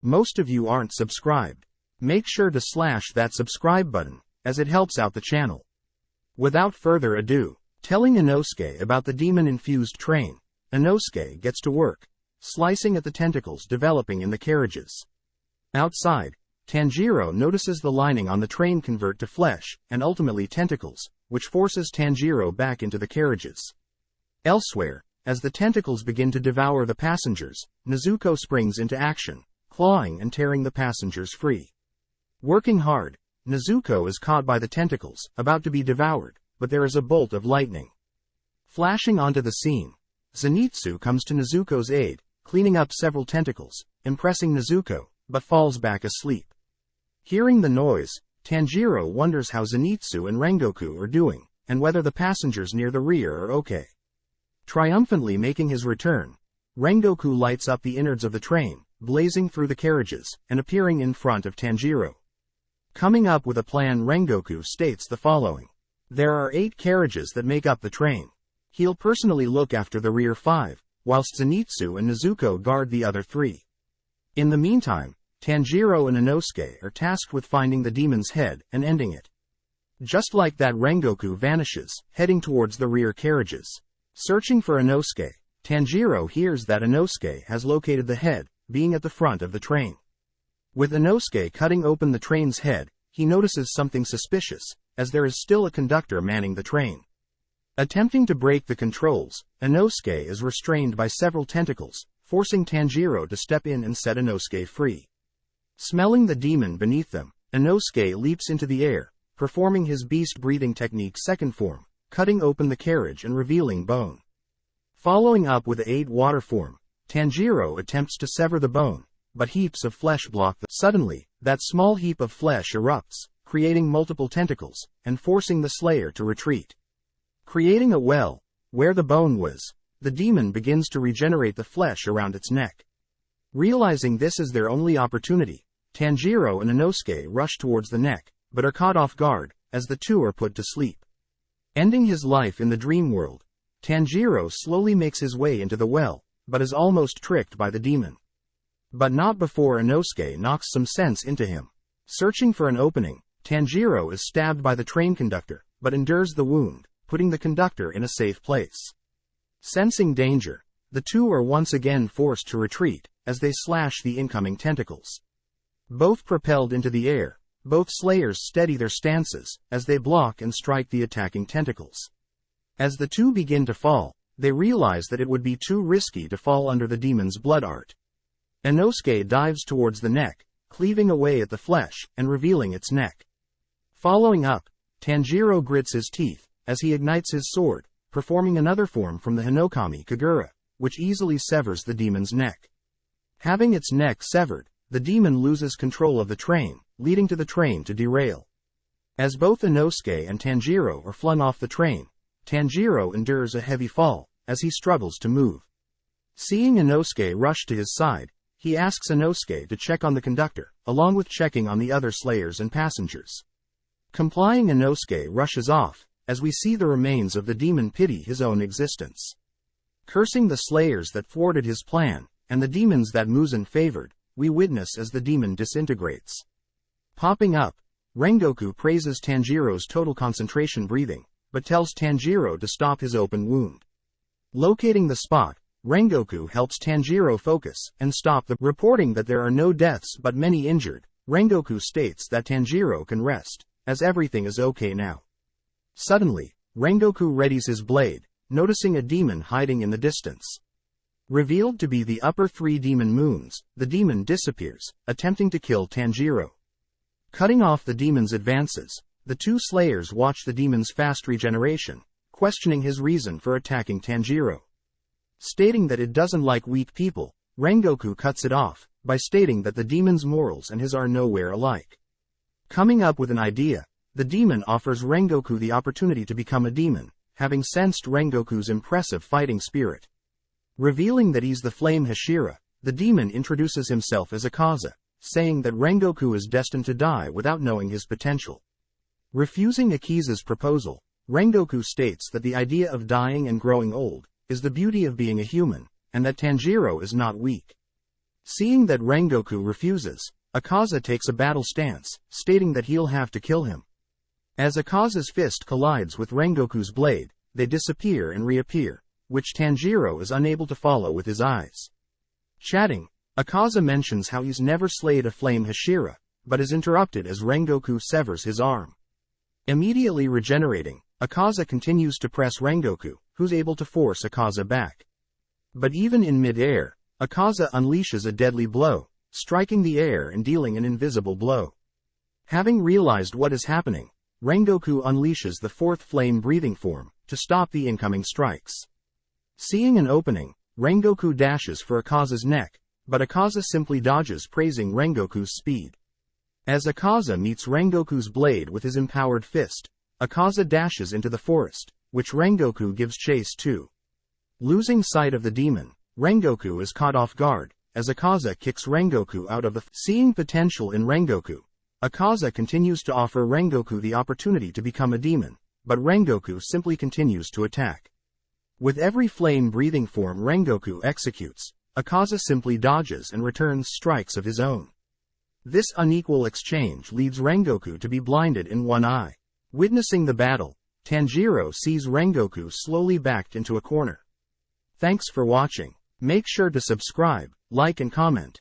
Most of you aren't subscribed. Make sure to slash that subscribe button, as it helps out the channel. Without further ado, telling Inosuke about the demon-infused train, Inosuke gets to work, slicing at the tentacles developing in the carriages. Outside, Tanjiro notices the lining on the train convert to flesh, and ultimately tentacles, which forces Tanjiro back into the carriages. Elsewhere, as the tentacles begin to devour the passengers, Nezuko springs into action, clawing and tearing the passengers free. Working hard, Nezuko is caught by the tentacles, about to be devoured, but there is a bolt of lightning. Flashing onto the scene, Zenitsu comes to Nezuko's aid, cleaning up several tentacles, impressing Nezuko, but falls back asleep. Hearing the noise, Tanjiro wonders how Zenitsu and Rengoku are doing, and whether the passengers near the rear are okay. Triumphantly making his return, Rengoku lights up the innards of the train, blazing through the carriages, and appearing in front of Tanjiro. Coming up with a plan, Rengoku states the following. There are 8 carriages that make up the train. He'll personally look after the rear 5, whilst Zenitsu and Nezuko guard the other 3. In the meantime, Tanjiro and Inosuke are tasked with finding the demon's head and ending it. Just like that, Rengoku vanishes, heading towards the rear carriages. Searching for Inosuke, Tanjiro hears that Inosuke has located the head, being at the front of the train. With Inosuke cutting open the train's head, he notices something suspicious, as there is still a conductor manning the train. Attempting to break the controls, Inosuke is restrained by several tentacles, forcing Tanjiro to step in and set Inosuke free. Smelling the demon beneath them, Inosuke leaps into the air, performing his beast breathing technique second form, cutting open the carriage and revealing bone. Following up with the 8 water form, Tanjiro attempts to sever the bone, but heaps of flesh block the. Suddenly, that small heap of flesh erupts, creating multiple tentacles, and forcing the slayer to retreat. Creating a well, where the bone was, the demon begins to regenerate the flesh around its neck. Realizing this is their only opportunity, Tanjiro and Inosuke rush towards the neck, but are caught off guard, as the two are put to sleep. Ending his life in the dream world, Tanjiro slowly makes his way into the well, but is almost tricked by the demon. But not before Inosuke knocks some sense into him. Searching for an opening, Tanjiro is stabbed by the train conductor, but endures the wound, putting the conductor in a safe place. Sensing danger, the two are once again forced to retreat, as they slash the incoming tentacles. Both propelled into the air, both slayers steady their stances, as they block and strike the attacking tentacles. As the two begin to fall, they realize that it would be too risky to fall under the demon's blood art. Inosuke dives towards the neck, cleaving away at the flesh, and revealing its neck. Following up, Tanjiro grits his teeth, as he ignites his sword, performing another form from the Hinokami Kagura, which easily severs the demon's neck. Having its neck severed, the demon loses control of the train, leading to the train to derail. As both Inosuke and Tanjiro are flung off the train, Tanjiro endures a heavy fall, as he struggles to move. Seeing Inosuke rush to his side, he asks Inosuke to check on the conductor, along with checking on the other slayers and passengers. Complying, Inosuke rushes off, as we see the remains of the demon pity his own existence. Cursing the slayers that thwarted his plan, and the demons that Mugen favored, we witness as the demon disintegrates. Popping up, Rengoku praises Tanjiro's total concentration breathing, but tells Tanjiro to stop his open wound. Locating the spot, Rengoku helps Tanjiro focus and stop the reporting that there are no deaths but many injured. Rengoku states that Tanjiro can rest, as everything is okay now. Suddenly, Rengoku readies his blade, noticing a demon hiding in the distance. Revealed to be the upper 3 demon moons, the demon disappears, attempting to kill Tanjiro. Cutting off the demon's advances, the two slayers watch the demon's fast regeneration, questioning his reason for attacking Tanjiro. Stating that it doesn't like weak people, Rengoku cuts it off, by stating that the demon's morals and his are nowhere alike. Coming up with an idea, the demon offers Rengoku the opportunity to become a demon, having sensed Rengoku's impressive fighting spirit. Revealing that he's the Flame Hashira, the demon introduces himself as Akaza, saying that Rengoku is destined to die without knowing his potential. Refusing Akiza's proposal, Rengoku states that the idea of dying and growing old is the beauty of being a human, and that Tanjiro is not weak. Seeing that Rengoku refuses, Akaza takes a battle stance, stating that he'll have to kill him. As Akaza's fist collides with Rengoku's blade, they disappear and reappear, which Tanjiro is unable to follow with his eyes. Chatting, Akaza mentions how he's never slayed a flame Hashira, but is interrupted as Rengoku severs his arm. Immediately regenerating, Akaza continues to press Rengoku, who's able to force Akaza back. But even in mid-air, Akaza unleashes a deadly blow, striking the air and dealing an invisible blow. Having realized what is happening, Rengoku unleashes the fourth flame breathing form, to stop the incoming strikes. Seeing an opening, Rengoku dashes for Akaza's neck, but Akaza simply dodges, praising Rengoku's speed. As Akaza meets Rengoku's blade with his empowered fist, Akaza dashes into the forest, which Rengoku gives chase to. Losing sight of the demon, Rengoku is caught off guard, as Akaza kicks Rengoku out of the Seeing potential in Rengoku, Akaza continues to offer Rengoku the opportunity to become a demon, but Rengoku simply continues to attack. With every flame-breathing form Rengoku executes, Akaza simply dodges and returns strikes of his own. This unequal exchange leads Rengoku to be blinded in one eye. Witnessing the battle, Tanjiro sees Rengoku slowly backed into a corner. Thanks for watching. Make sure to subscribe, like and comment.